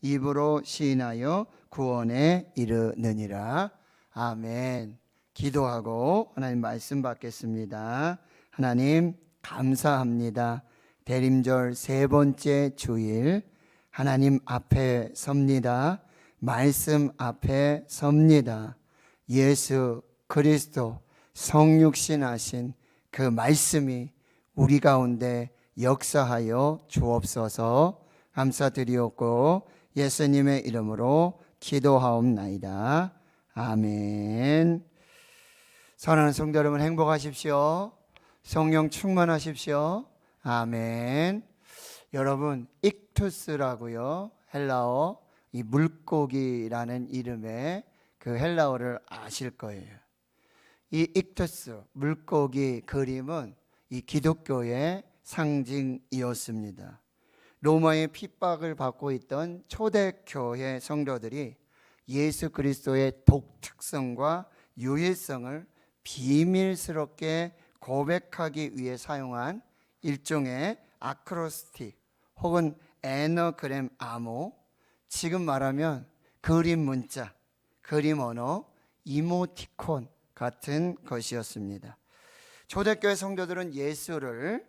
입으로 시인하여 구원에 이르느니라. 아멘. 기도하고 하나님 말씀 받겠습니다. 하나님 감사합니다. 대림절 세 번째 주일 하나님 앞에 섭니다. 말씀 앞에 섭니다. 예수 그리스도 성육신 하신 그 말씀이 우리 가운데 역사하여 주옵소서. 감사드리옵고 예수님의 이름으로 기도하옵나이다. 아멘. 사랑하는 성도 여러분, 행복하십시오. 성령 충만하십시오. 아멘. 여러분, 익투스라고요, 헬라어 이 물고기라는 이름의 그 헬라어를 아실 거예요. 이 익투스 물고기 그림은 이 기독교의 상징이었습니다. 로마의 핍박을 받고 있던 초대교회 성도들이 예수 그리스도의 독특성과 유일성을 비밀스럽게 고백하기 위해 사용한 일종의 아크로스틱 혹은 에너그램 암호, 지금 말하면 그림 문자, 그림 언어, 이모티콘 같은 것이었습니다. 초대교회 성도들은 예수를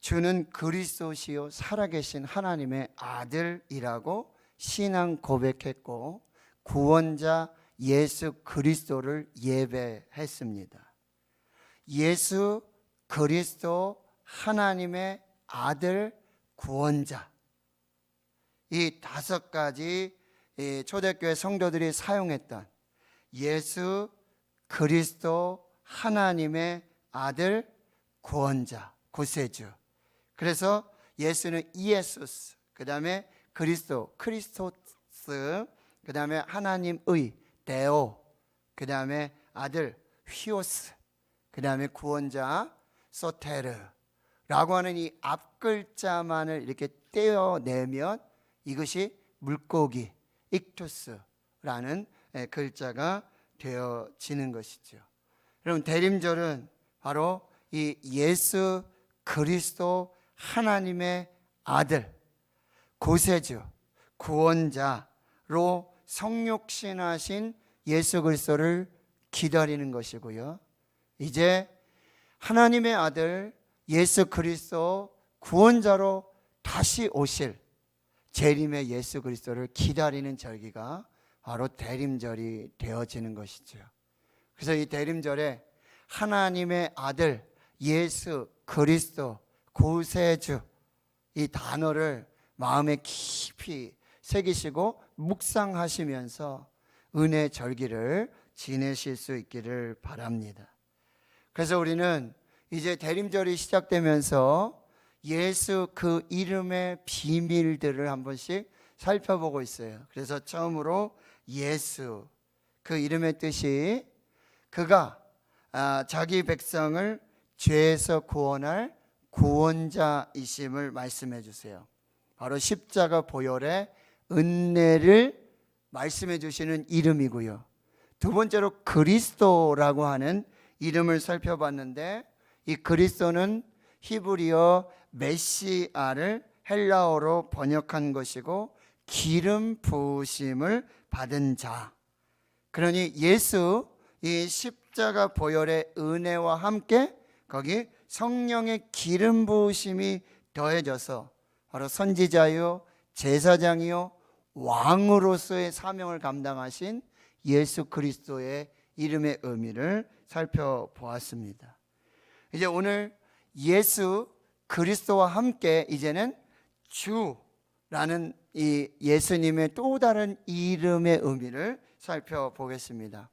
주는 그리스도시요 살아계신 하나님의 아들이라고 신앙 고백했고 구원자 예수 그리스도를 예배했습니다. 예수 그리스도 하나님의 아들 구원자, 이 다섯 가지 초대교회 성도들이 사용했던 예수 그리스도 하나님의 아들 구원자, 구세주. 그래서 예수는 이에수스, 그 다음에 그리스도, 크리스토스, 그 다음에 하나님의 데오, 그 다음에 아들 휘오스, 그 다음에 구원자 소테르라고 하는 이 앞글자만을 이렇게 떼어내면 이것이 물고기, 익투스라는 글자가 되어지는 것이죠. 여러분, 대림절은 바로 이 예수 그리스도 하나님의 아들, 구세주, 구원자로 성육신하신 예수 그리스도를 기다리는 것이고요. 이제 하나님의 아들 예수 그리스도 구원자로 다시 오실 재림의 예수 그리스도를 기다리는 절기가 바로 대림절이 되어지는 것이죠. 그래서 이 대림절에 하나님의 아들 예수 그리스도 구세주, 이 단어를 마음에 깊이 새기시고 묵상하시면서 은혜 절기를 지내실 수 있기를 바랍니다. 그래서 우리는 이제 대림절이 시작되면서 예수 그 이름의 비밀들을 한 번씩 살펴보고 있어요. 그래서 처음으로 예수, 그 이름의 뜻이 그가 자기 백성을 죄에서 구원할 구원자이심을 말씀해 주세요. 바로 십자가 보혈의 은혜를 말씀해 주시는 이름이고요. 두 번째로 그리스도라고 하는 이름을 살펴봤는데, 이 그리스도는 히브리어 메시아를 헬라어로 번역한 것이고 기름 부으심을 받은 자, 그러니 예수, 이 십자가 보혈의 은혜와 함께 거기 성령의 기름 부으심이 더해져서 바로 선지자요, 제사장이요, 왕으로서의 사명을 감당하신 예수 그리스도의 이름의 의미를 살펴보았습니다. 이제 오늘 예수 그리스도와 함께 이제는 주라는 이 예수님의 또 다른 이름의 의미를 살펴보겠습니다.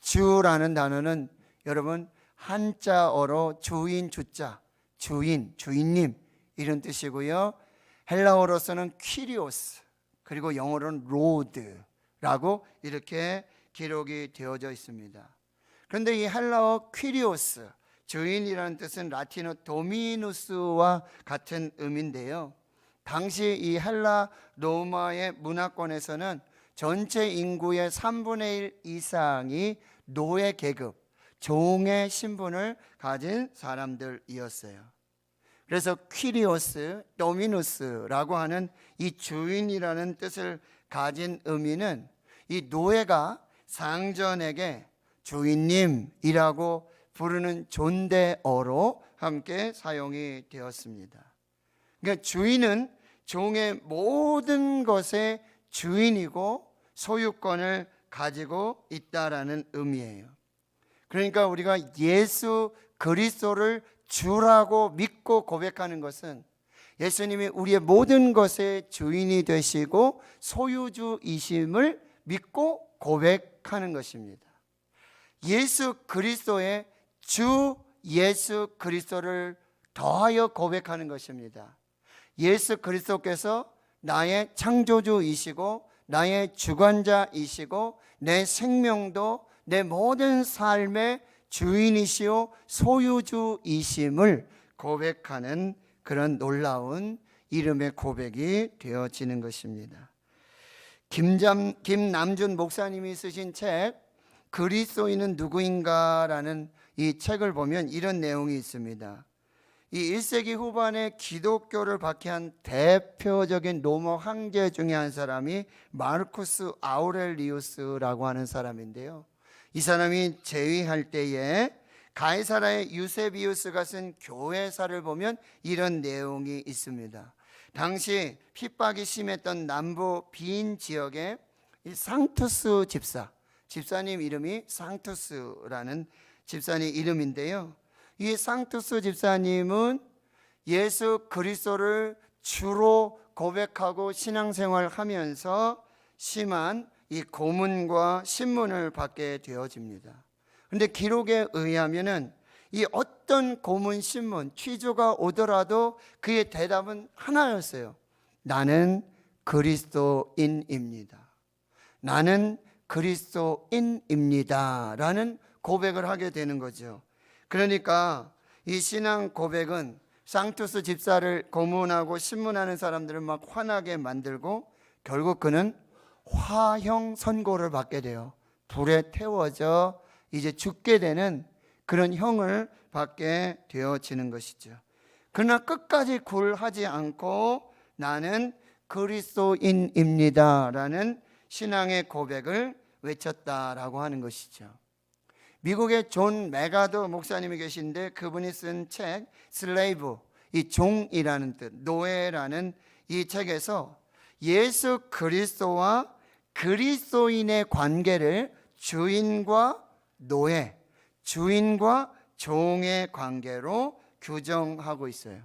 주라는 단어는 여러분 한자어로 주인, 주자, 주인, 주인님 이런 뜻이고요. 헬라어로서는 퀴리오스, 그리고 영어로는 로드라고 이렇게 기록이 되어져 있습니다. 그런데 이 헬라어 퀴리오스, 주인이라는 뜻은 라틴어 도미누스와 같은 의미인데요. 당시 이 헬라 로마의 문화권에서는 전체 인구의 3분의 1 이상이 노예 계급, 종의 신분을 가진 사람들이었어요. 그래서 퀴리오스, 도미누스라고 하는 이 주인이라는 뜻을 가진 의미는 이 노예가 상전에게 주인님이라고 부르는 존대어로 함께 사용이 되었습니다. 그러니까 주인은 종의 모든 것의 주인이고 소유권을 가지고 있다라는 의미예요. 그러니까 우리가 예수 그리스도를 주라고 믿고 고백하는 것은 예수님이 우리의 모든 것의 주인이 되시고 소유주이심을 믿고 고백하는 것입니다. 예수 그리스도의 주 예수 그리스도를 더하여 고백하는 것입니다. 예수 그리스도께서 나의 창조주이시고 나의 주관자이시고 내 생명도 내 모든 삶의 주인이시오 소유주이심을 고백하는 그런 놀라운 이름의 고백이 되어지는 것입니다. 김남준 목사님이 쓰신 책 그리스도인은 누구인가라는 이 책을 보면 이런 내용이 있습니다. 이 1세기 후반에 기독교를 박해한 대표적인 로마 황제 중에 한 사람이 마르쿠스 아우렐리우스라고 하는 사람인데요. 이 사람이 재위할 때에 가이사라의 유세비우스가 쓴 교회사를 보면 이런 내용이 있습니다. 당시 핍박이 심했던 남부 빈 지역에 이 상투스 집사님 이름이 상투스라는 집사님 이름인데요. 이 상투스 집사님은 예수 그리스도를 주로 고백하고 신앙생활하면서 심한 이 고문과 신문을 받게 되어집니다. 그런데 기록에 의하면은 이 어떤 고문 신문 취조가 오더라도 그의 대답은 하나였어요. 나는 그리스도인입니다. 나는 그리스도인입니다 라는 고백을 하게 되는 거죠. 그러니까 이 신앙 고백은 상투스 집사를 고문하고 신문하는 사람들을 막 화나게 만들고 결국 그는 화형 선고를 받게 돼요. 불에 태워져 이제 죽게 되는 그런 형을 받게 되어지는 것이죠. 그러나 끝까지 굴하지 않고 나는 그리스도인입니다 라는 신앙의 고백을 외쳤다라고 하는 것이죠. 미국의 존 메가더 목사님이 계신데 그분이 쓴 책 슬레이브, 이 종이라는 뜻, 노예라는 이 책에서 예수 그리스도와 그리스도인의 관계를 주인과 노예, 주인과 종의 관계로 규정하고 있어요.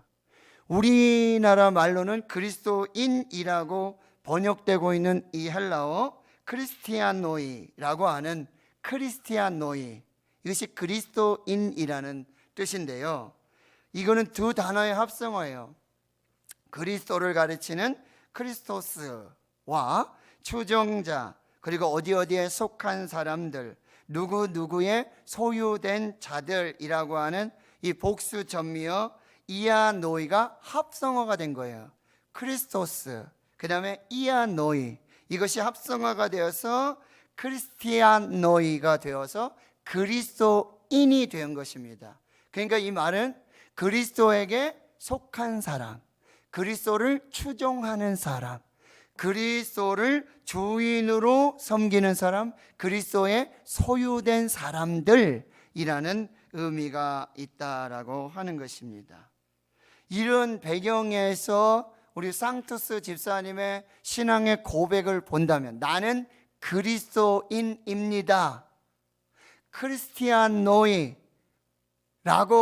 우리나라 말로는 그리스도인이라고 번역되고 있는 이 헬라어 크리스티아노이라고 하는 크리스티아노이, 이것이 그리스도인이라는 뜻인데요. 이거는 두 단어의 합성어예요. 그리스도를 가르치는 크리스토스와 추종자, 그리고 어디에 속한 사람들, 누구누구의 소유된 자들이라고 하는 이 복수 전미어 이아노이가 합성어가 된 거예요. 크리스토스, 그 다음에 이아노이, 이것이 합성어가 되어서 크리스티아노이가 되어서 그리스도인이 된 것입니다. 그러니까 이 말은 그리스도에게 속한 사람, 그리스도를 추종하는 사람, 그리스도를 주인으로 섬기는 사람, 그리스도의 소유된 사람들이라는 의미가 있다라고 하는 것입니다. 이런 배경에서 우리 상투스 집사님의 신앙의 고백을 본다면 나는 그리스도인입니다, 크리스티아노이라고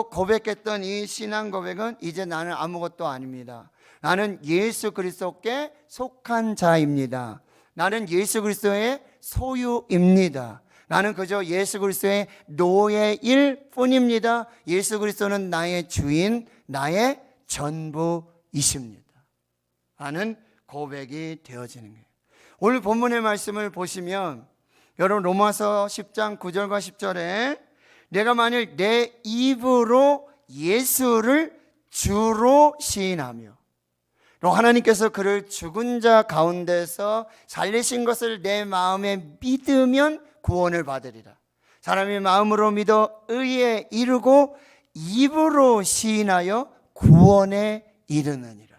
고백했던 이 신앙 고백은 이제 나는 아무것도 아닙니다. 나는 예수 그리스도께 속한 자입니다. 나는 예수 그리스도의 소유입니다. 나는 그저 예수 그리스도의 노예일 뿐입니다. 예수 그리스도는 나의 주인, 나의 전부이십니다 라는 고백이 되어지는 거예요. 오늘 본문의 말씀을 보시면 여러분 로마서 10장 9절과 10절에 내가 만일 내 입으로 예수를 주로 시인하며 또 하나님께서 그를 죽은 자 가운데서 살리신 것을 내 마음에 믿으면 구원을 받으리라. 사람이 마음으로 믿어 의에 이르고 입으로 시인하여 구원에 이르느니라.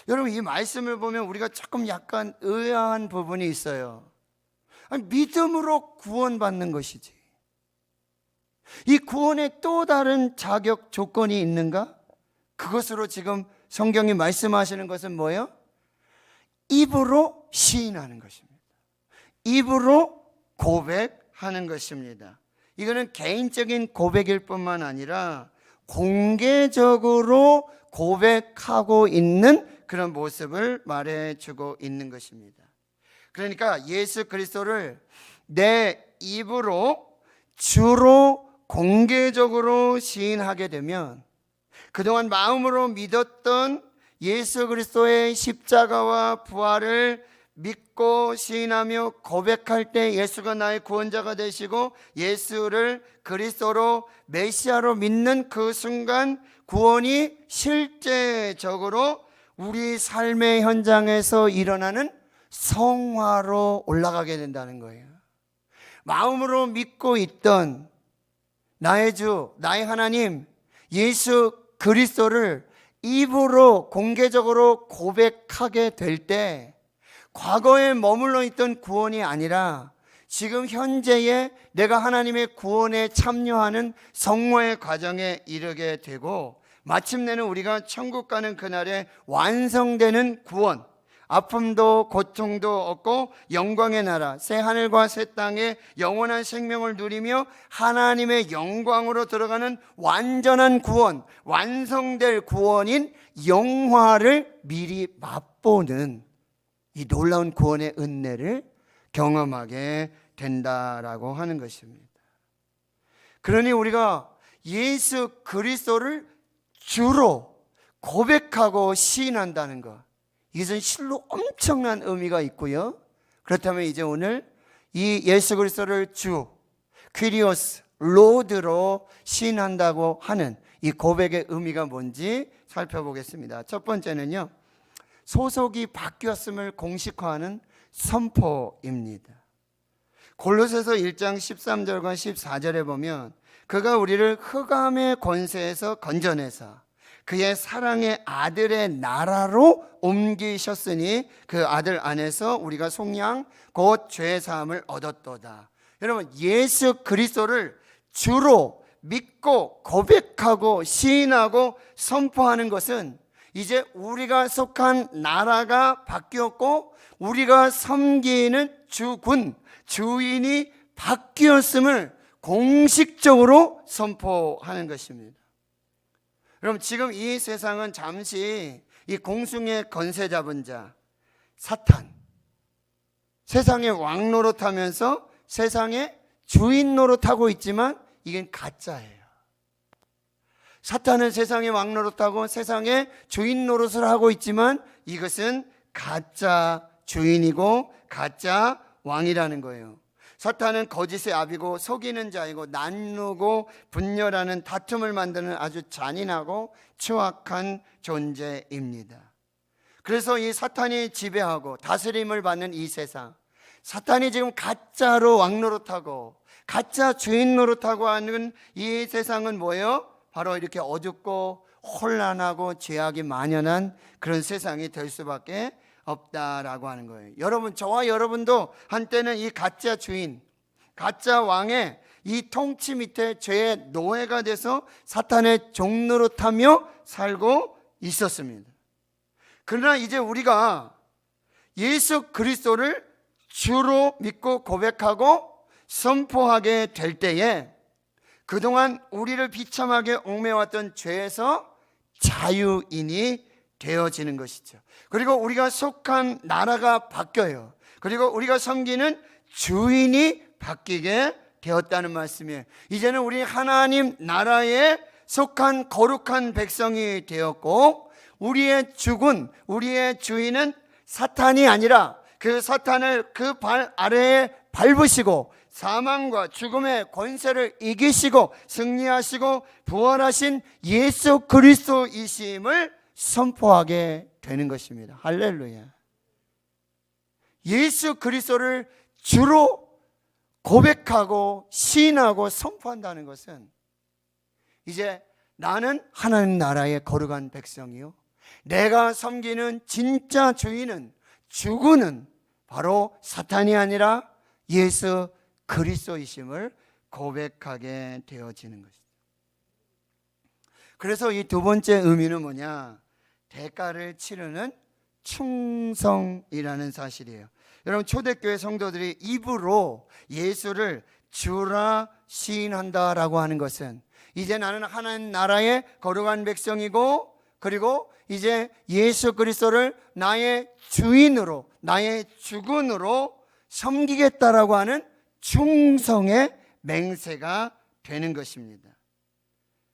여러분, 이 말씀을 보면 우리가 조금 약간 의아한 부분이 있어요. 아니, 믿음으로 구원받는 것이지, 이 구원에 또 다른 자격 조건이 있는가? 그것으로 지금 성경이 말씀하시는 것은 뭐예요? 입으로 시인하는 것입니다. 입으로 고백하는 것입니다. 이거는 개인적인 고백일 뿐만 아니라 공개적으로 고백하고 있는 그런 모습을 말해주고 있는 것입니다. 그러니까 예수 그리스도를 내 입으로 주로 공개적으로 시인하게 되면 그동안 마음으로 믿었던 예수 그리스도의 십자가와 부활을 믿고 시인하며 고백할 때 예수가 나의 구원자가 되시고 예수를 그리스도로 메시아로 믿는 그 순간 구원이 실제적으로 우리 삶의 현장에서 일어나는 성화로 올라가게 된다는 거예요. 마음으로 믿고 있던 나의 주, 나의 하나님 예수 그리스도를 입으로 공개적으로 고백하게 될 때 과거에 머물러 있던 구원이 아니라 지금 현재의 내가 하나님의 구원에 참여하는 성화의 과정에 이르게 되고 마침내는 우리가 천국 가는 그날에 완성되는 구원, 아픔도 고통도 없고 영광의 나라, 새 하늘과 새 땅에 영원한 생명을 누리며 하나님의 영광으로 들어가는 완전한 구원, 완성될 구원인 영화를 미리 맛보는 이 놀라운 구원의 은혜를 경험하게 된다라고 하는 것입니다. 그러니 우리가 예수 그리스도를 주로 고백하고 시인한다는 것, 이것은 실로 엄청난 의미가 있고요. 그렇다면 이제 오늘 이 예수 그리스도를 주, 퀴리오스, 로드로 시인한다고 하는 이 고백의 의미가 뭔지 살펴보겠습니다. 첫 번째는요, 소속이 바뀌었음을 공식화하는 선포입니다. 골로새서 1장 13절과 14절에 보면 그가 우리를 흑암의 권세에서 건져내사 그의 사랑의 아들의 나라로 옮기셨으니 그 아들 안에서 우리가 속량 곧 죄사함을 얻었도다. 여러분, 예수 그리스도를 주로 믿고 고백하고 시인하고 선포하는 것은 이제 우리가 속한 나라가 바뀌었고 우리가 섬기는 주군, 주인이 바뀌었음을 공식적으로 선포하는 것입니다. 그럼 지금 이 세상은 잠시 이 공중의 권세 잡은 자 사탄, 세상의 왕 노릇하면서 세상의 주인 노릇하고 있지만 이건 가짜예요. 사탄은 세상의 왕 노릇하고 세상의 주인 노릇을 하고 있지만 이것은 가짜 주인이고 가짜 왕이라는 거예요. 사탄은 거짓의 아비고 속이는 자이고 나누고 분열하는 다툼을 만드는 아주 잔인하고 추악한 존재입니다. 그래서 이 사탄이 지배하고 다스림을 받는 이 세상, 사탄이 지금 가짜로 왕 노릇하고 가짜 주인 노릇하고 하는 이 세상은 뭐예요? 바로 이렇게 어둡고 혼란하고 죄악이 만연한 그런 세상이 될 수밖에 없다라고 하는 거예요. 여러분, 저와 여러분도 한때는 이 가짜 주인, 가짜 왕의 이 통치 밑에 죄의 노예가 돼서 사탄의 종노릇하며 살고 있었습니다. 그러나 이제 우리가 예수 그리스도를 주로 믿고 고백하고 선포하게 될 때에 그동안 우리를 비참하게 얽매왔던 죄에서 자유인이 되어지는 것이죠. 그리고 우리가 속한 나라가 바뀌어요. 그리고 우리가 섬기는 주인이 바뀌게 되었다는 말씀이에요. 이제는 우리 하나님 나라에 속한 거룩한 백성이 되었고 우리의 주군, 우리의 주인은 사탄이 아니라 그 사탄을 그 발 아래에 밟으시고 사망과 죽음의 권세를 이기시고 승리하시고 부활하신 예수 그리스도이심을 선포하게 되는 것입니다. 할렐루야. 예수 그리스도를 주로 고백하고 시인하고 선포한다는 것은 이제 나는 하나님 나라의 거룩한 백성이요, 내가 섬기는 진짜 주인은, 주군은 바로 사탄이 아니라 예수 그리스도이심을 고백하게 되어지는 것입니다. 그래서 이 두 번째 의미는 뭐냐? 대가를 치르는 충성이라는 사실이에요. 여러분, 초대교회 성도들이 입으로 예수를 주라 시인한다라고 하는 것은, 이제 나는 하나님 나라의 거룩한 백성이고, 그리고 이제 예수 그리스도를 나의 주인으로, 나의 주군으로 섬기겠다라고 하는 충성의 맹세가 되는 것입니다.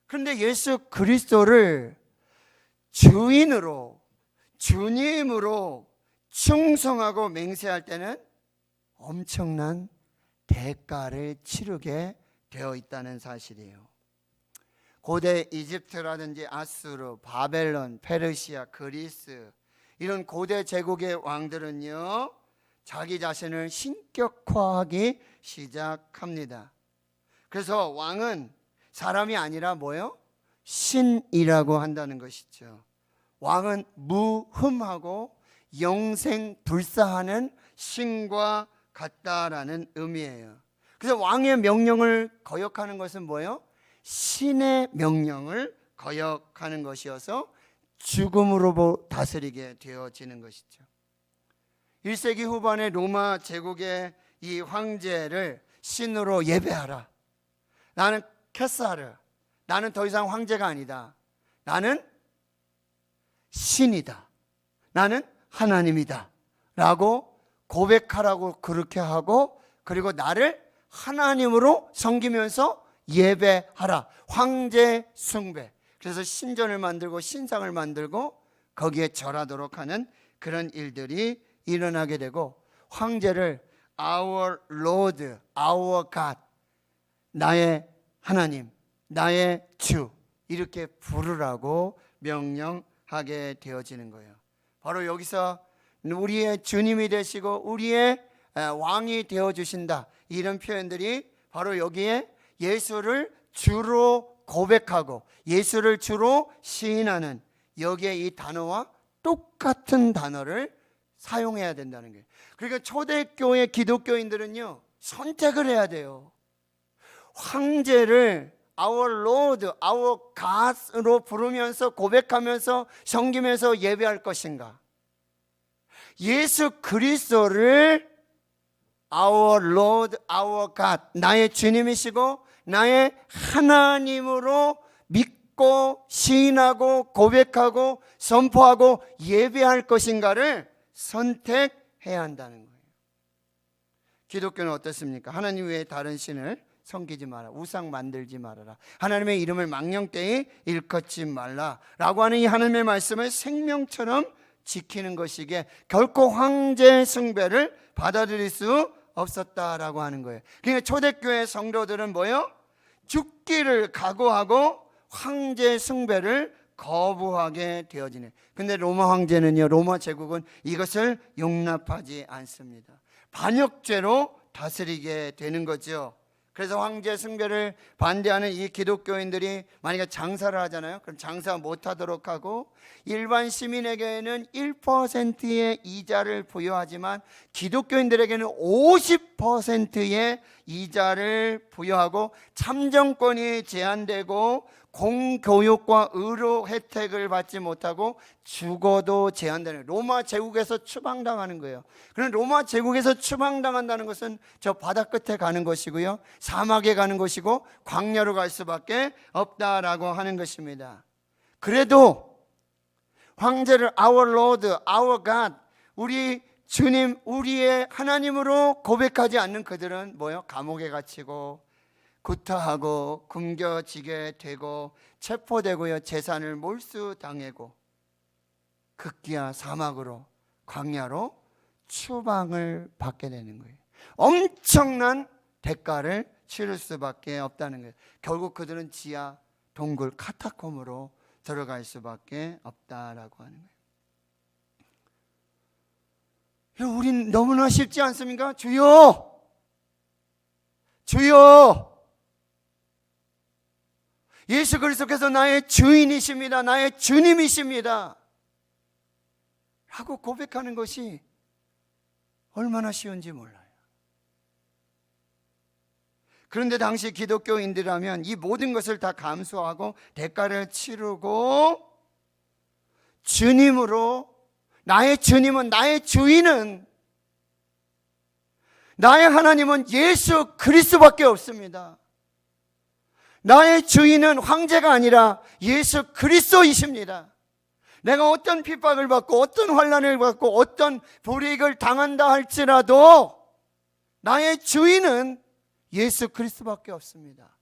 그런데 예수 그리스도를 주인으로, 주님으로 충성하고 맹세할 때는 엄청난 대가를 치르게 되어 있다는 사실이에요. 고대 이집트라든지 아수르, 바벨론, 페르시아, 그리스, 이런 고대 제국의 왕들은요, 자기 자신을 신격화하기 시작합니다. 그래서 왕은 사람이 아니라 뭐요? 신이라고 한다는 것이죠. 왕은 무흠하고 영생불사하는 신과 같다라는 의미예요. 그래서 왕의 명령을 거역하는 것은 뭐예요? 신의 명령을 거역하는 것이어서 죽음으로 다스리게 되어지는 것이죠. 1세기 후반에 로마 제국의 이 황제를 신으로 예배하라. 나는 케사르, 나는 더 이상 황제가 아니다. 나는 신이다. 나는 하나님이다 라고 고백하라고 그렇게 하고, 그리고 나를 하나님으로 섬기면서 예배하라. 황제 숭배. 그래서 신전을 만들고 신상을 만들고 거기에 절하도록 하는 그런 일들이 일어나게 되고, 황제를 Our Lord, Our God, 나의 하나님, 나의 주, 이렇게 부르라고 명령하게 되어지는 거예요. 바로 여기서 우리의 주님이 되시고 우리의 왕이 되어주신다, 이런 표현들이 바로 여기에 예수를 주로 고백하고 예수를 주로 시인하는, 여기에 이 단어와 똑같은 단어를 사용해야 된다는 거예요. 그러니까 초대교회 기독교인들은요, 선택을 해야 돼요. 황제를 Our Lord, Our God으로 부르면서 고백하면서 섬기면서 예배할 것인가, 예수 그리스도를 Our Lord, Our God, 나의 주님이시고 나의 하나님으로 믿고 시인하고 고백하고 선포하고 예배할 것인가를 선택해야 한다는 거예요. 기독교는 어떻습니까? 하나님 외에 다른 신을 섬기지 마라, 우상 만들지 말아라, 하나님의 이름을 망령되이 일컫지 말라 라고 하는 이 하나님의 말씀을 생명처럼 지키는 것이기에 결코 황제 숭배를 받아들일 수 없었다라고 하는 거예요. 그러니까 초대교회 성도들은 뭐예요? 죽기를 각오하고 황제 숭배를 거부하게 되어지네. 근데 로마 황제는요, 로마 제국은 이것을 용납하지 않습니다. 반역죄로 다스리게 되는 거죠. 그래서 황제 숭배를 반대하는 이 기독교인들이 만약에 장사를 하잖아요. 그럼 장사 못하도록 하고, 일반 시민에게는 1%의 이자를 부여하지만 기독교인들에게는 50%의 이자를 부여하고, 참정권이 제한되고, 공교육과 의료 혜택을 받지 못하고 죽어도 제한되는, 로마 제국에서 추방당하는 거예요. 그럼 로마 제국에서 추방당한다는 것은 저 바다 끝에 가는 것이고요, 사막에 가는 것이고 광야로 갈 수밖에 없다라고 하는 것입니다. 그래도 황제를 Our Lord, Our God, 우리 주님, 우리의 하나님으로 고백하지 않는 그들은 뭐요? 감옥에 갇히고 구타하고 굶겨지게 되고 체포되고요, 재산을 몰수당하고 극기야 사막으로, 광야로 추방을 받게 되는 거예요. 엄청난 대가를 치를 수밖에 없다는 거예요. 결국 그들은 지하 동굴 카타콤으로 들어갈 수밖에 없다라고 하는 거예요. 우린 너무나 쉽지 않습니까? 주여, 주여, 예수 그리스도께서 나의 주인이십니다. 나의 주님이십니다. 라고 고백하는 것이 얼마나 쉬운지 몰라요. 그런데 당시 기독교인들이라면 이 모든 것을 다 감수하고 대가를 치르고 주님으로, 나의 주님은, 나의 주인은, 나의 하나님은 예수 그리스도밖에 없습니다. 나의 주인은 황제가 아니라 예수 그리스도이십니다. 내가 어떤 핍박을 받고 어떤 환난을 받고 어떤 불이익을 당한다 할지라도 나의 주인은 예수 그리스도밖에 없습니다.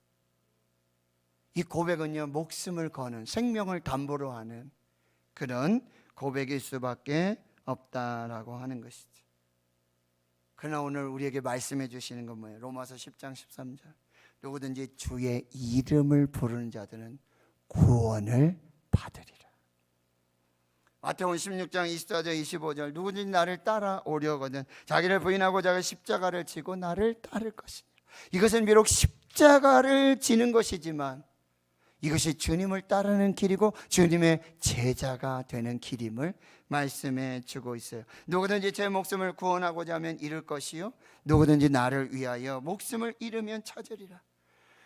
이 고백은요, 목숨을 거는, 생명을 담보로 하는 그런 고백일 수밖에 없다라고 하는 것이죠. 그러나 오늘 우리에게 말씀해 주시는 건 뭐예요? 로마서 10장 13절. 누구든지 주의 이름을 부르는 자들은 구원을 받으리라. 마태복음 16장 24절 25절. 누구든지 나를 따라오려거든 자기를 부인하고 자기 십자가를 지고 나를 따를 것이니. 이것은 비록 십자가를 지는 것이지만 이것이 주님을 따르는 길이고 주님의 제자가 되는 길임을 말씀해 주고 있어요. 누구든지 제 목숨을 구원하고자 하면 잃을 것이요 누구든지 나를 위하여 목숨을 잃으면 찾으리라.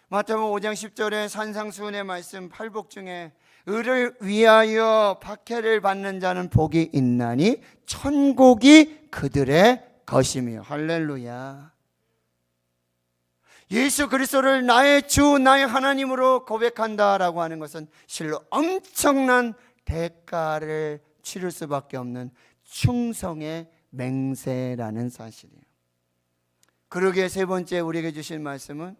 마태복음 5장 10절에 산상수훈의 말씀 팔복 중에 의를 위하여 박해를 받는 자는 복이 있나니 천국이 그들의 것이며. 할렐루야. 예수 그리스도를 나의 주, 나의 하나님으로 고백한다라고 하는 것은 실로 엄청난 대가를 치를 수밖에 없는 충성의 맹세라는 사실이에요. 그러기에 세 번째 우리에게 주신 말씀은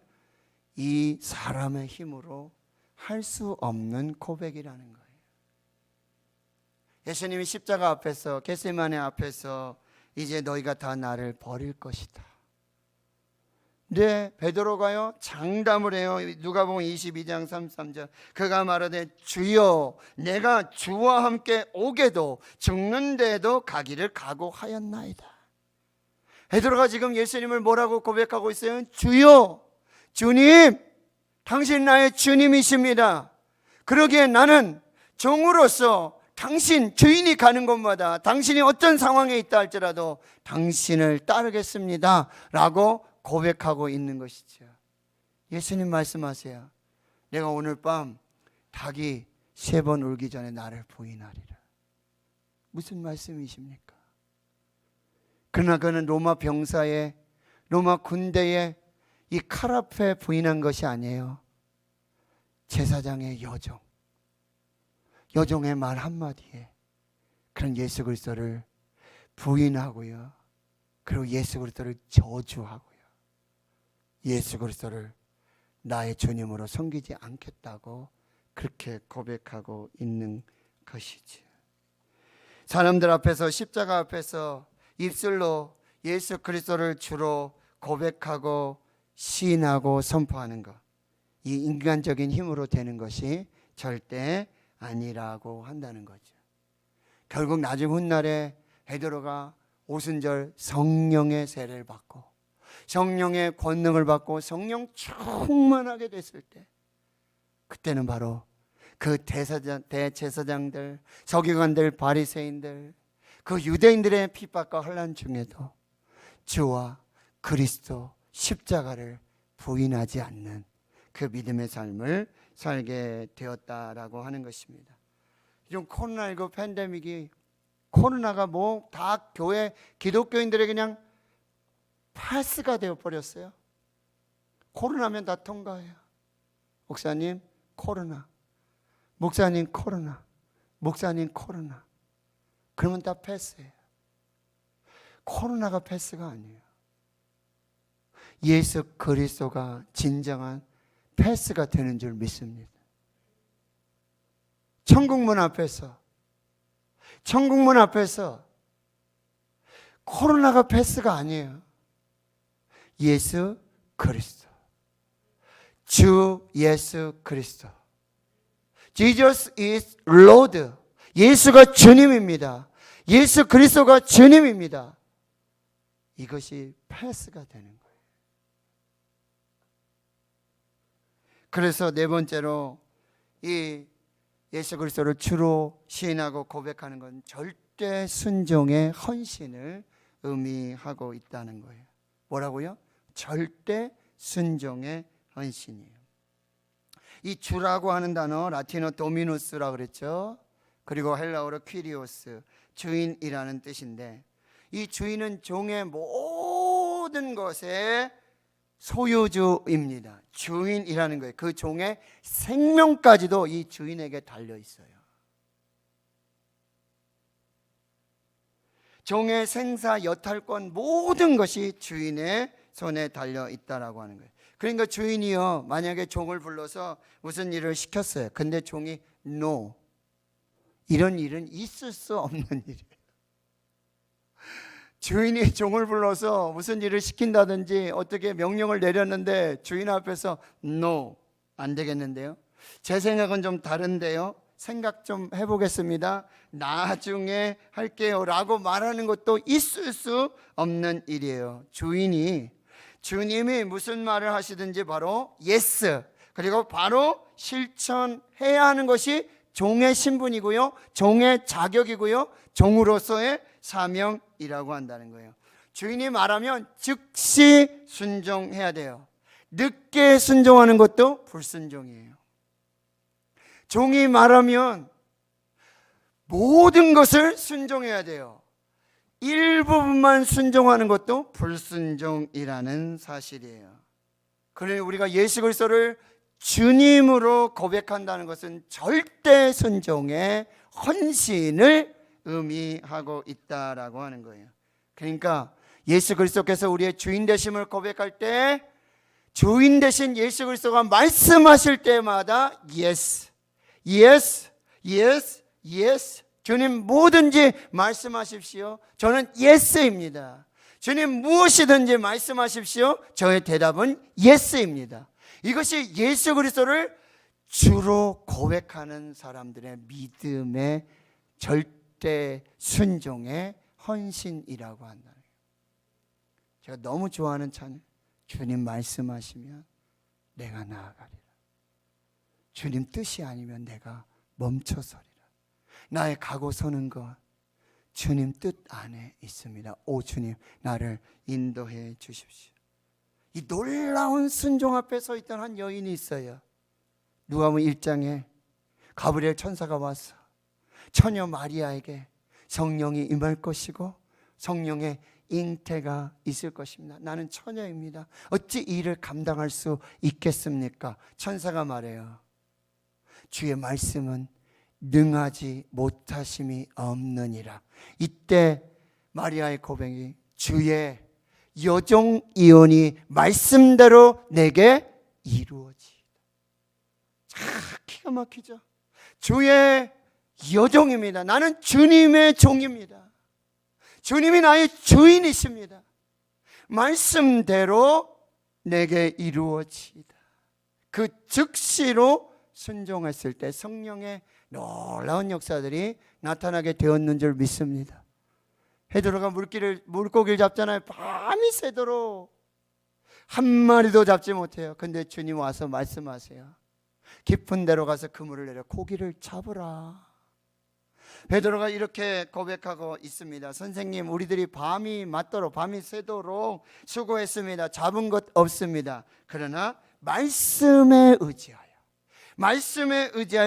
이 사람의 힘으로 할 수 없는 고백이라는 거예요. 예수님이 십자가 앞에서, 겟세마네 앞에서 이제 너희가 다 나를 버릴 것이다. 네, 베드로가요 장담을 해요. 누가복음 22장 33절. 그가 말하되 주여 내가 주와 함께 오게도 죽는데도 가기를 각오하였나이다. 베드로가 지금 예수님을 뭐라고 고백하고 있어요? 주여, 주님, 당신 나의 주님이십니다. 그러기에 나는 종으로서 당신, 주인이 가는 곳마다 당신이 어떤 상황에 있다 할지라도 당신을 따르겠습니다 라고 고백하고 있는 것이죠. 예수님 말씀하세요. 내가 오늘 밤 닭이 3번 울기 전에 나를 부인하리라. 무슨 말씀이십니까? 그러나 그는 로마 병사의, 로마 군대의 이 칼 앞에 부인한 것이 아니에요. 제사장의 여종의 말 한마디에 그런 예수 그리스도를 부인하고요, 그리고 예수 그리스도를 저주하고요, 예수 그리스도를 나의 주님으로 섬기지 않겠다고 그렇게 고백하고 있는 것이지. 사람들 앞에서, 십자가 앞에서 입술로 예수 그리스도를 주로 고백하고 시인하고 선포하는 것, 이 인간적인 힘으로 되는 것이 절대 아니라고 한다는 거죠. 결국 나중 훗날에 베드로가 오순절 성령의 세례를 받고 성령의 권능을 받고 성령 충만하게 됐을 때, 그때는 바로 그 대제사장들, 서기관들, 바리새인들, 그 유대인들의 핍박과 환난 중에도 주와 그리스도 십자가를 부인하지 않는 그 믿음의 삶을 살게 되었다라고 하는 것입니다. 지금 코로나19 팬데믹이, 코로나가 뭐 다 교회 기독교인들의 그냥 패스가 되어버렸어요. 코로나면 다 통과해요. 목사님 코로나, 목사님 코로나, 목사님 코로나, 그러면 다 패스예요. 코로나가 패스가 아니에요. 예수 그리스도가 진정한 패스가 되는 줄 믿습니다. 천국문 앞에서 코로나가 패스가 아니에요. 예수 그리스도, 주 예수 그리스도, Jesus is Lord. 예수가 주님입니다. 예수 그리스도가 주님입니다. 이것이 패스가 되는 거예요. 그래서 네 번째로 이 예수 그리스도를 주로 시인하고 고백하는 건 절대 순종의 헌신을 의미하고 있다는 거예요. 뭐라고요? 절대 순종의 헌신이에요. 이 주라고 하는 단어 라틴어 도미누스라 그랬죠. 그리고 헬라어로 퀴리오스, 주인이라는 뜻인데, 이 주인은 종의 모든 것의 소유주입니다. 주인이라는 거예요. 그 종의 생명까지도 이 주인에게 달려 있어요. 종의 생사 여탈권 모든 것이 주인의 손에 달려 있다라고 하는 거예요. 그러니까 주인이요, 만약에 종을 불러서 무슨 일을 시켰어요. 근데 종이 no, 이런 일은 있을 수 없는 일이에요. 주인이 종을 불러서 무슨 일을 시킨다든지 어떻게 명령을 내렸는데 주인 앞에서 no, 안 되겠는데요. 제 생각은 좀 다른데요. 생각 좀 해보겠습니다. 나중에 할게요 라고 말하는 것도 있을 수 없는 일이에요. 주님이 무슨 말을 하시든지 바로 yes, 그리고 바로 실천해야 하는 것이 종의 신분이고요, 종의 자격이고요, 종으로서의 사명이라고 한다는 거예요. 주인이 말하면 즉시 순종해야 돼요. 늦게 순종하는 것도 불순종이에요. 종이 말하면 모든 것을 순종해야 돼요. 일부분만 순종하는 것도 불순종이라는 사실이에요. 그러니 우리가 예수 그리스도를 주님으로 고백한다는 것은 절대 순종의 헌신을 의미하고 있다라고 하는 거예요. 그러니까 예수 그리스도께서 우리의 주인 되심을 고백할 때 주인 되신 예수 그리스도가 말씀하실 때마다 yes, yes, yes, yes. 주님 뭐든지 말씀하십시오. 저는 yes입니다. 주님 무엇이든지 말씀하십시오. 저의 대답은 yes입니다. 이것이 예수 그리스도를 주로 고백하는 사람들의 믿음의 절대 순종의 헌신이라고 한다. 제가 너무 좋아하는 찬양, 주님 말씀하시면 내가 나아가리라. 주님 뜻이 아니면 내가 멈춰서리라. 나의 가고 서는 것 주님 뜻 안에 있습니다. 오 주님, 나를 인도해 주십시오. 이 놀라운 순종 앞에 서 있던 한 여인이 있어요. 누가복음 1장에 가브리엘 천사가 와서 처녀 마리아에게 성령이 임할 것이고 성령의 잉태가 있을 것입니다. 나는 처녀입니다. 어찌 이 일을 감당할 수 있겠습니까? 천사가 말해요. 주의 말씀은 능하지 못하심이 없느니라. 이때 마리아의 고백이 주의 여종이오니 말씀대로 내게 이루어지이다. 기가 막히죠. 주의 여종입니다. 나는 주님의 종입니다. 주님이 나의 주인이십니다. 말씀대로 내게 이루어지이다. 그 즉시로 순종했을 때 성령의 놀라운 역사들이 나타나게 되었는 줄 믿습니다. 베드로가 물고기를 잡잖아요. 밤이 새도록 한 마리도 잡지 못해요. 근데 주님 와서 말씀하세요. 깊은 데로 가서 그물을 내려 고기를 잡으라. 베드로가 이렇게 고백하고 있습니다. 선생님, 우리들이 밤이 맞도록 밤이 새도록 수고했습니다. 잡은 것 없습니다. 그러나 말씀에 의지하여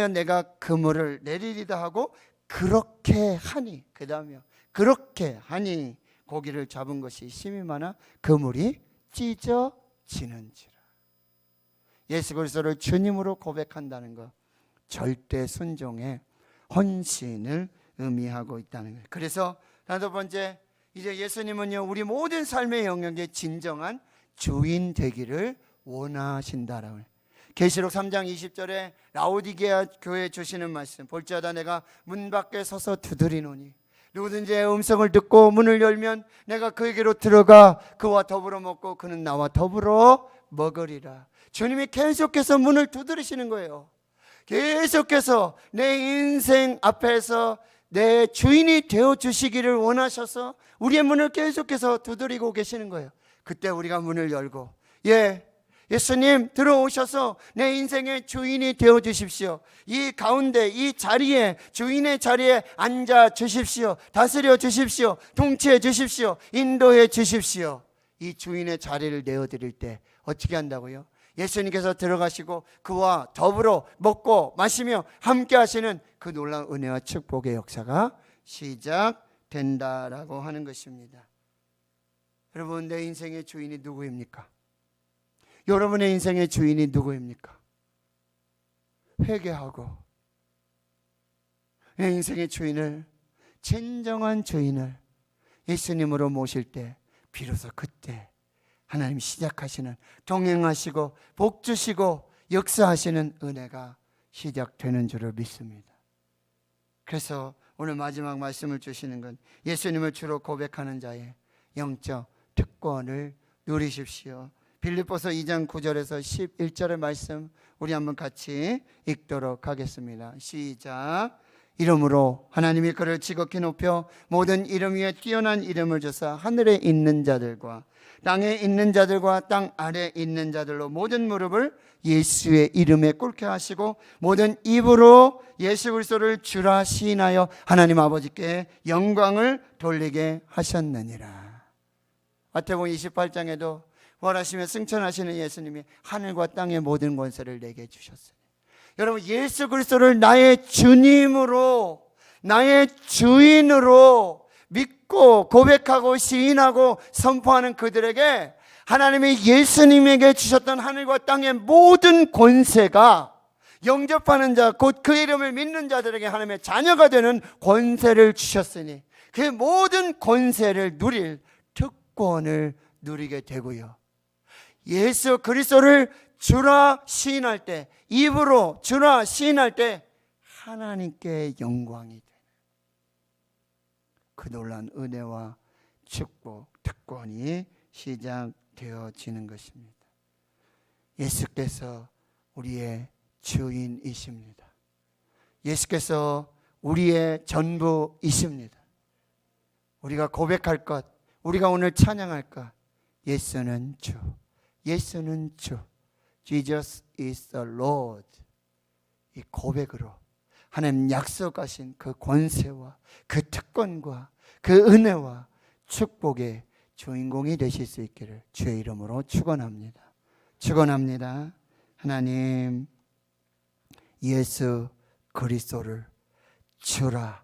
내가 그물을 내리리다 하고 그렇게 하니, 그 다음에 그렇게 하니 고기를 잡은 것이 심히 많아 그물이 찢어지는지라. 예수 그리스도를 주님으로 고백한다는 것, 절대 순종의 헌신을 의미하고 있다는 거예요. 그래서 다섯 번째, 이제 예수님은요 우리 모든 삶의 영역에 진정한 주인 되기를 원하신다라고 해요. 계시록 3장 20절에 라오디게아 교회에 주시는 말씀, 볼지어다 내가 문 밖에 서서 두드리노니 누구든지 음성을 듣고 문을 열면 내가 그에게로 들어가 그와 더불어 먹고 그는 나와 더불어 먹으리라. 주님이 계속해서 문을 두드리시는 거예요. 계속해서 내 인생 앞에서 내 주인이 되어주시기를 원하셔서 우리의 문을 계속해서 두드리고 계시는 거예요. 그때 우리가 문을 열고 예수님 들어오셔서 내 인생의 주인이 되어 주십시오. 이 가운데 이 자리에, 주인의 자리에 앉아 주십시오. 다스려 주십시오. 통치해 주십시오. 인도해 주십시오. 이 주인의 자리를 내어드릴 때 어떻게 한다고요? 예수님께서 들어가시고 그와 더불어 먹고 마시며 함께 하시는 그 놀라운 은혜와 축복의 역사가 시작된다라고 하는 것입니다. 여러분, 내 인생의 주인이 누구입니까? 여러분의 인생의 주인이 누구입니까? 회개하고 내 인생의 주인을, 진정한 주인을 예수님으로 모실 때 비로소 그때 하나님 시작하시는, 동행하시고 복 주시고 역사하시는 은혜가 시작되는 줄을 믿습니다. 그래서 오늘 마지막 말씀을 주시는 건 예수님을 주로 고백하는 자의 영적 특권을 누리십시오. 빌립보서 2장 9절에서 11절의 말씀 우리 한번 같이 읽도록 하겠습니다. 시작. 이름으로 하나님이 그를 지극히 높여 모든 이름 위에 뛰어난 이름을 주사 하늘에 있는 자들과 땅에 있는 자들과 땅 아래에 있는 자들로 모든 무릎을 예수의 이름에 꿇게 하시고 모든 입으로 예수 그리스도를 주라 시인하여 하나님 아버지께 영광을 돌리게 하셨느니라. 마태복음 28장에도 부활하시며 승천하시는 예수님이 하늘과 땅의 모든 권세를 내게 주셨으니, 여러분, 예수 그리스도를 나의 주님으로, 나의 주인으로 믿고 고백하고 시인하고 선포하는 그들에게 하나님이 예수님에게 주셨던 하늘과 땅의 모든 권세가 영접하는 자, 곧 그 이름을 믿는 자들에게 하나님의 자녀가 되는 권세를 주셨으니 그 모든 권세를 누릴 특권을 누리게 되고요, 예수 그리스도를 주라 시인할 때, 입으로 주라 시인할 때 하나님께 영광이 되는 그 놀라운 은혜와 축복, 특권이 시작되어지는 것입니다. 예수께서 우리의 주인이십니다. 예수께서 우리의 전부이십니다. 우리가 고백할 것, 우리가 오늘 찬양할 것, 예수는 주, 예수는 주, Jesus is the Lord. 이 고백으로 하나님 약속하신 그 권세와 그 특권과 그 은혜와 축복의 주인공이 되실 수 있기를 주의 이름으로 축원합니다. 축원합니다. 하나님, 예수 그리스도를 주라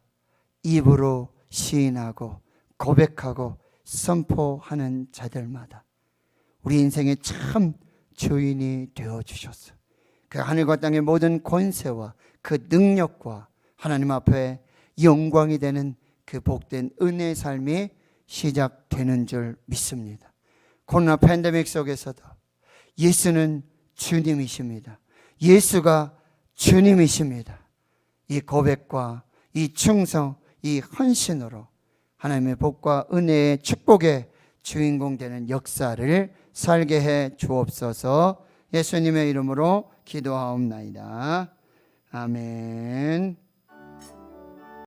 입으로 시인하고 고백하고 선포하는 자들마다 우리 인생의 참 주인이 되어주셨어. 그 하늘과 땅의 모든 권세와 그 능력과 하나님 앞에 영광이 되는 그 복된 은혜의 삶이 시작되는 줄 믿습니다. 코로나 팬데믹 속에서도 예수는 주님이십니다. 예수가 주님이십니다. 이 고백과 이 충성, 이 헌신으로 하나님의 복과 은혜의 축복의 주인공 되는 역사를 살게 해 주옵소서. 예수님의 이름으로 기도하옵나이다. 아멘.